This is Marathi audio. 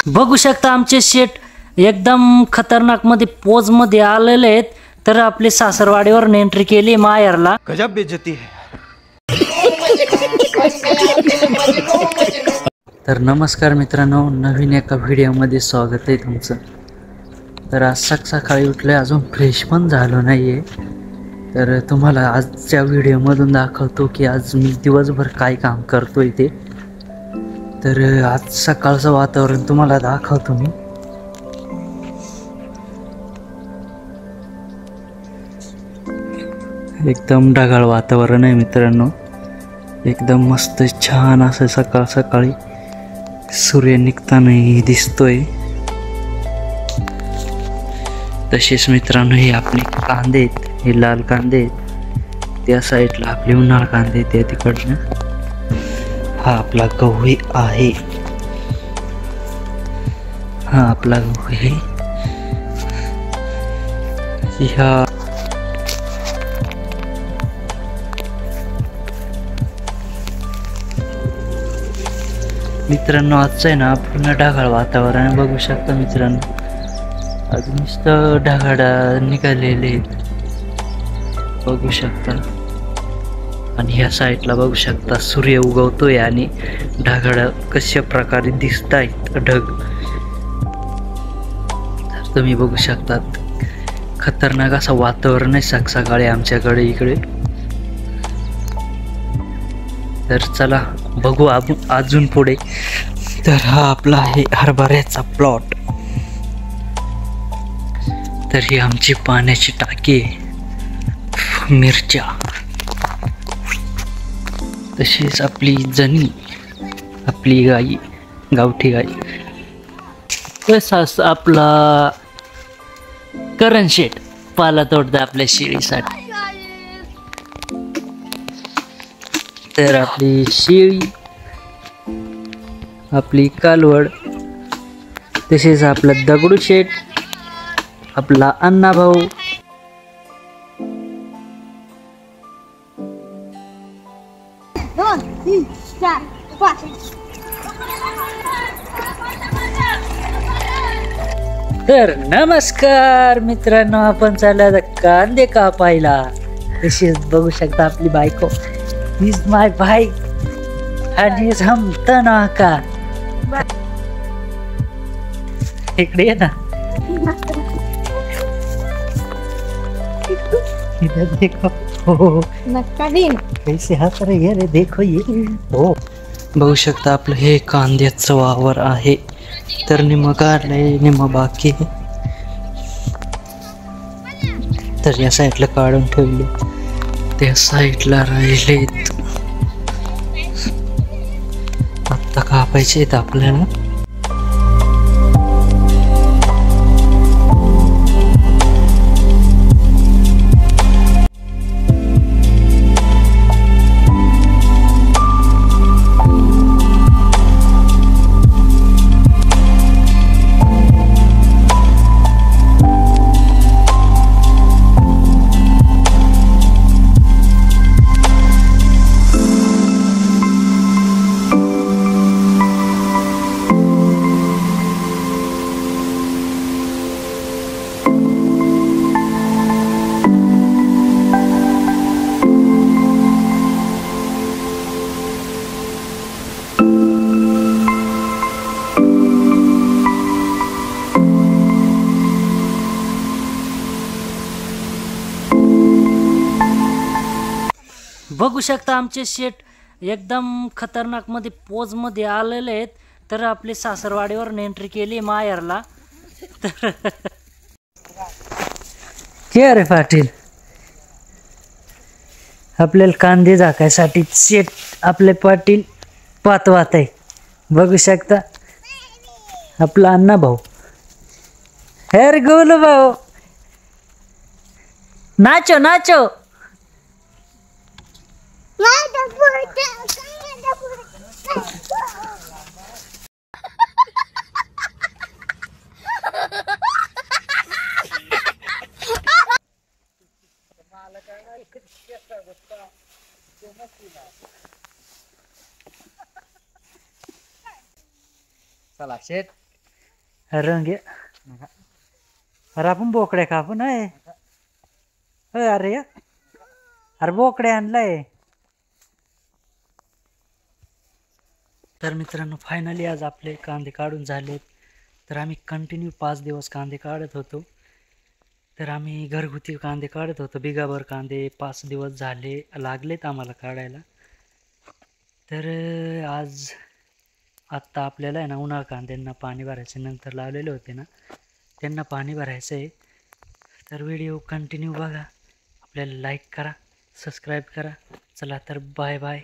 बघू शकता आमचे शेट एकदम खतरनाक मध्ये पोज मध्ये आलेले आहेत. तर आपले सासरवाडीवर एंट्री केली माहेरला. गजब बेइज्जती है. तर नमस्कार मित्रांनो, नवीन एका व्हिडिओमध्ये स्वागत आहे तुमचं. तर आज सकाळी उठले, अजून फ्रेश पण झालो नाही आहे. तर तुम्हाला आजच्या व्हिडिओमधून दाखवतो की आज मी दिवसभर काय काम करतोय ते. तर आज सकाळचं वातावरण तुम्हाला दाखवतो मी. एकदम ढगाळ वातावरण आहे मित्रांनो, एकदम मस्त छान असं सकाळ सकाळी सूर्य निघतानाही दिसतोय. तसेच मित्रांनो हे आपले कांदे आहेत, हे लाल कांदे आहेत. त्या साईडला आपले उन्हाळ कांदे आहेत, त्या तिकडनं हा आपला गहू आहे. हा आपला गहू आहे. ह्या मित्रांनो आजचं आहे ना पूर्ण ढगाळ वातावरण बघू शकता मित्रांनो. आज नुसतं ढगाळ निघालेले बघू शकता. आणि ह्या साईडला बघू शकता सूर्य उगवतोय आणि ढगाळ कशा प्रकारे दिसत आहेत ढग. तर तुम्ही बघू शकतात खतरनाक असं वातावरण आहे सकाळी आमच्याकडे इकडे. तर चला बघू अजून पुढे. तर हा आपला आहे हरभऱ्याचा प्लॉट. तर ही आमची पाण्याची टाकी आहे, मिरच्या, तशीच आपली जनी, आपली गाई, गावठी गाई. तसाच आपला करण शेट पाला तोडता आपल्या शेळीसाठी. तर आपली शेळी, आपली कालवड, तसेच आपला दगडू शेट, आपला अण्णा भाऊ, तर नमस्कार मित्रांनो, आपण चालला कांदे कापायला. तसेच बघू शकता आपली बायको, इज माय बाईक आणि जमता ना का. इकडे ये ना, इधर देखो. हो कैसे हात रे, ये रे देखो ये. हो बघू शकता आपलं हे कांद्याचं वावर आहे. तर निम्म काढलंय, निम्म बाकी. तर या साईडला काढून ठेवले, त्या साईडला राहिलेत. आत्ता कापायचे आहेत आपल्याला. बघू शकता आमचे शेट एकदम खतरनाक मध्ये पोज मध्ये आलेले आहेत. तर आपले सासरवाडीवर एंट्री केली माहेरला. तर के रे पाटील, आपल्याला कांदे झाकायसाठी शेट आपले पाटील पातवात आहे. बघू शकता आपला अण्णा भाऊ. हेर गोलू भाऊ, नाचो नाचो. चला शेट रंग आहे. अरे आपण बोकड्या का आपण आहे अरे अरे बोकड्या आणलाय. तर मित्रांनो फायनली आज आपले कांदे काढून झालेत. तर आम्ही कंटिन्यू 5 दिवस कांदे काढत होतो. तर आम्ही घरगुती कांदे काढत होतो, बिगाभर कांदे 5 दिवस झाले लागलेत आम्हाला काढायला. तर आज आत्ता आपल्याला आहे ना उन्हाळ कांद्यांना पाणी भरायचं, नंतर लावलेले होते ना त्यांना पाणी भरायचं आहे. तर व्हिडिओ कंटिन्यू बघा, आपल्याला लाईक करा, सबस्क्राईब करा. चला तर बाय बाय.